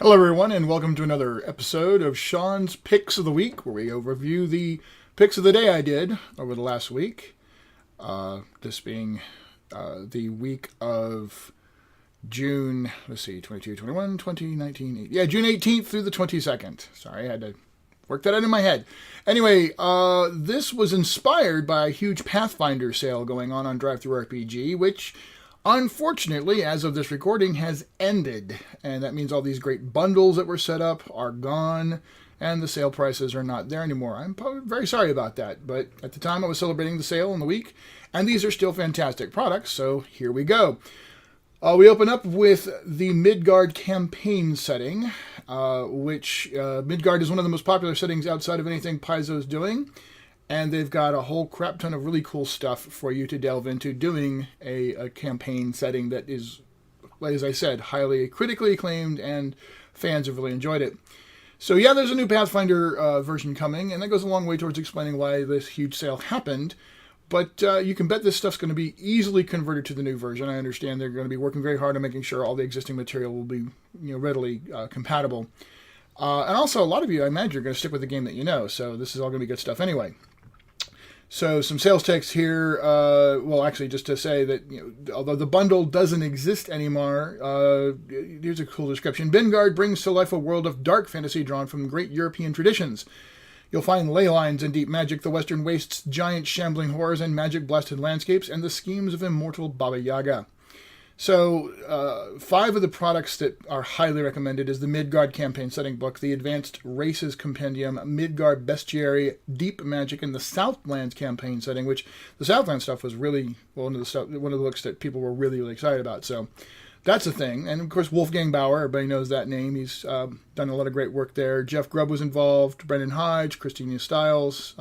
Hello, everyone, and welcome to another episode of Sean's Picks of the Week, where we overview the picks of the day I did over the last week. This being the week of June, 22, 21, 20, 19, June 18th through the 22nd. Sorry, I had to work that out in my head. Anyway, this was inspired by a huge Pathfinder sale going on DriveThruRPG, which unfortunately, as of this recording, has ended. And that means all these great bundles that were set up are gone, and the sale prices are not there anymore. I'm very sorry about that, but at the time I was celebrating the sale in the week, and these are still fantastic products, so here we go. We open up with the Midgard campaign setting, which Midgard is one of the most popular settings outside of anything Paizo's doing. And they've got a whole crap ton of really cool stuff for you to delve into doing a campaign setting that is, as I said, highly critically acclaimed, and fans have really enjoyed it. So yeah, there's a new Pathfinder version coming, and that goes a long way towards explaining why this huge sale happened. But you can bet this stuff's going to be easily converted to the new version. I understand they're going to be working very hard on making sure all the existing material will be readily compatible. And also, a lot of you, I imagine, are going to stick with the game that you know, so this is all going to be good stuff anyway. So some sales text here, actually just to say that, although the bundle doesn't exist anymore, here's a cool description. Midgard brings to life a world of dark fantasy drawn from great European traditions. You'll find ley lines and deep magic, the western wastes, giant shambling horrors and magic-blasted landscapes, and the schemes of immortal Baba Yaga. So, 5 of the products that are highly recommended is the Midgard Campaign Setting Book, the Advanced Races Compendium, Midgard Bestiary, Deep Magic, and the Southlands Campaign Setting, which the Southlands stuff was really one of the books that people were really, really excited about. So, that's a thing. And, of course, Wolfgang Bauer, everybody knows that name. He's done a lot of great work there. Jeff Grubb was involved, Brendan Hodge, Christina Stiles,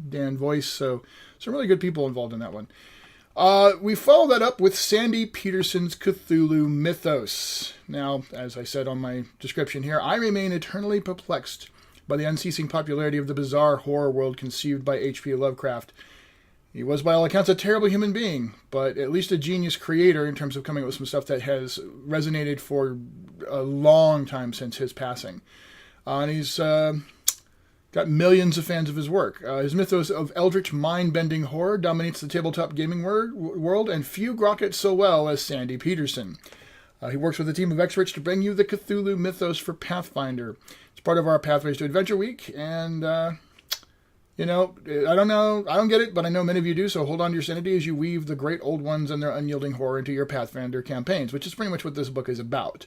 Dan Voice. So, some really good people involved in that one. We follow that up with Sandy Petersen's Cthulhu Mythos. Now, as I said on my description here, I remain eternally perplexed by the unceasing popularity of the bizarre horror world conceived by H.P. Lovecraft. He was, by all accounts, a terrible human being, but at least a genius creator in terms of coming up with some stuff that has resonated for a long time since his passing. And he's got millions of fans of his work. His mythos of eldritch, mind-bending horror dominates the tabletop gaming world, and few grok it so well as Sandy Petersen. He works with a team of experts to bring you the Cthulhu mythos for Pathfinder. It's part of our Pathways to Adventure Week, and, I don't get it, but I know many of you do, so hold on to your sanity as you weave the great old ones and their unyielding horror into your Pathfinder campaigns, which is pretty much what this book is about.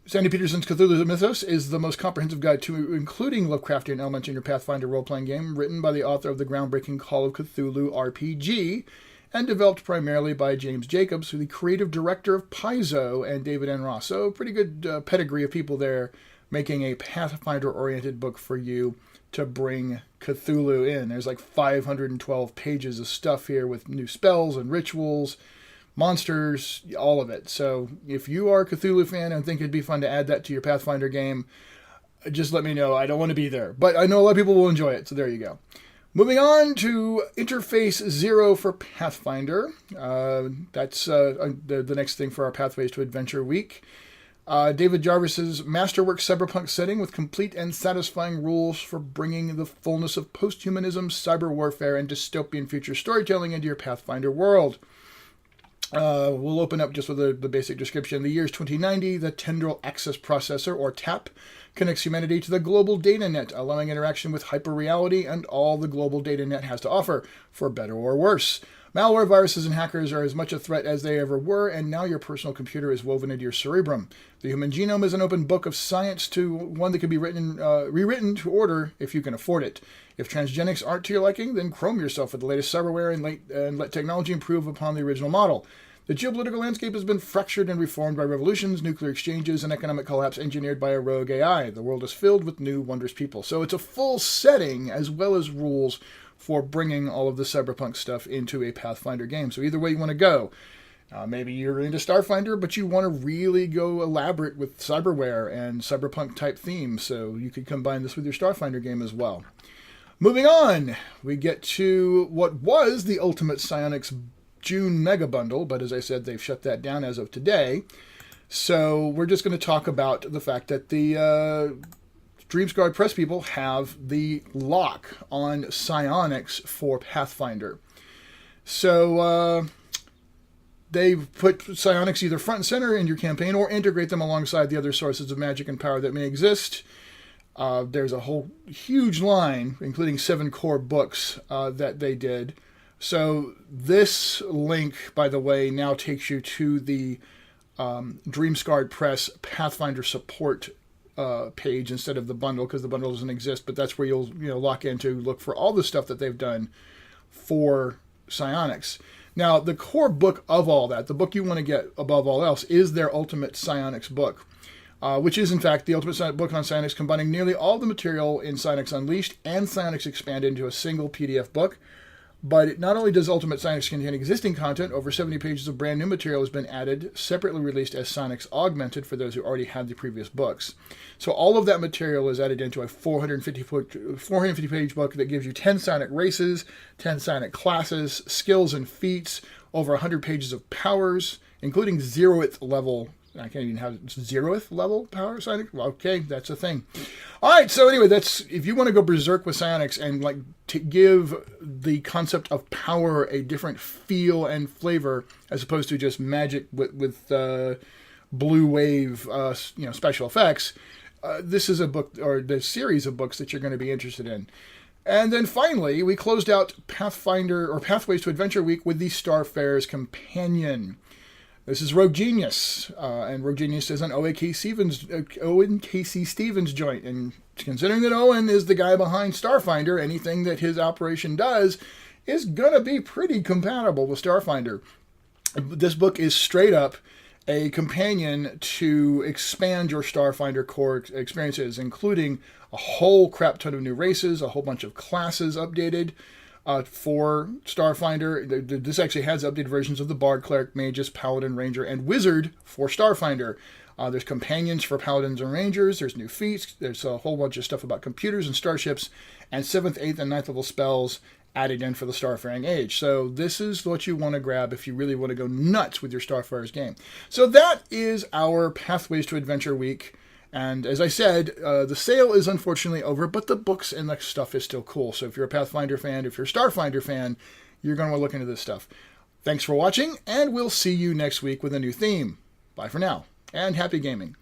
Sandy Petersen's Cthulhu Mythos is the most comprehensive guide to including Lovecraftian elements in your Pathfinder role-playing game, written by the author of the groundbreaking Call of Cthulhu RPG, and developed primarily by James Jacobs, who's the creative director of Paizo, and David N. Ross. So pretty good pedigree of people there making a Pathfinder-oriented book for you to bring Cthulhu in. There's like 512 pages of stuff here with new spells and rituals, monsters, all of it. So if you are a Cthulhu fan and think it'd be fun to add that to your Pathfinder game, just let me know. I don't want to be there, but I know a lot of people will enjoy it, so there you go. Moving on to Interface 0 for Pathfinder. That's the next thing for our Pathways to Adventure week. David Jarvis's masterwork cyberpunk setting with complete and satisfying rules for bringing the fullness of posthumanism, cyber warfare, and dystopian future storytelling into your Pathfinder world. We'll open up just with the basic description. The year is 2090. The Tendril Access Processor, or TAP, connects humanity to the global data net, allowing interaction with hyperreality and all the global data net has to offer, for better or worse. Malware, viruses, and hackers are as much a threat as they ever were, and now your personal computer is woven into your cerebrum. The human genome is an open book of science, to one that can be rewritten to order if you can afford it. If transgenics aren't to your liking, then chrome yourself with the latest cyberware and let technology improve upon the original model. The geopolitical landscape has been fractured and reformed by revolutions, nuclear exchanges, and economic collapse engineered by a rogue AI. The world is filled with new, wondrous people. So it's a full setting as well as rules for bringing all of the cyberpunk stuff into a Pathfinder game. So either way you want to go. Maybe you're into Starfinder, but you want to really go elaborate with cyberware and cyberpunk type themes. So you could combine this with your Starfinder game as well. Moving on, we get to what was the Ultimate Psionics June Mega Bundle, but as I said, they've shut that down as of today. So we're just going to talk about the fact that the Dreamsguard Press people have the lock on Psionics for Pathfinder. So they've put Psionics either front and center in your campaign or integrate them alongside the other sources of magic and power that may exist. There's a whole huge line, including 7 core books that they did. So this link, by the way, now takes you to the Dreamsguard Press Pathfinder support page instead of the bundle, because the bundle doesn't exist, but that's where you'll lock in to look for all the stuff that they've done for Psionics. Now, the core book of all that, the book you want to get above all else, is their Ultimate Psionics book, which is, in fact, the Ultimate book on Psionics, combining nearly all the material in Psionics Unleashed and Psionics Expanded into a single PDF book. But it not only does Ultimate Psionics contain existing content, over 70 pages of brand new material has been added, separately released as Psionics Augmented for those who already had the previous books. So all of that material is added into a 450-page book that gives you 10 psionic races, 10 psionic classes, skills and feats, over 100 pages of powers, including 0th level. I can't even have 0th level power psionic. Well, okay, that's a thing. All right, so anyway, that's if you want to go berserk with psionics and like to give the concept of power a different feel and flavor as opposed to just magic with blue wave, special effects. This is a book or the series of books that you're going to be interested in. And then finally, we closed out Pathfinder or Pathways to Adventure Week with the Starfarer's Companion. This is Rogue Genius, and Rogue Genius is an Owen K.C. Stevens joint. And considering that Owen is the guy behind Starfinder, anything that his operation does is going to be pretty compatible with Starfinder. This book is straight up a companion to expand your Starfinder core experiences, including a whole crap ton of new races, a whole bunch of classes updated. For Starfinder, this actually has updated versions of the Bard, Cleric, Magus, Paladin, Ranger, and Wizard for Starfinder. There's companions for Paladins and Rangers, there's new feats, there's a whole bunch of stuff about computers and starships, and 7th, 8th, and 9th level spells added in for the Starfaring Age. So this is what you want to grab if you really want to go nuts with your Starfarer's game. So that is our Pathways to Adventure Week. And as I said, the sale is unfortunately over, but the books and the stuff is still cool. So if you're a Pathfinder fan, if you're a Starfinder fan, you're going to want to look into this stuff. Thanks for watching, and we'll see you next week with a new theme. Bye for now, and happy gaming.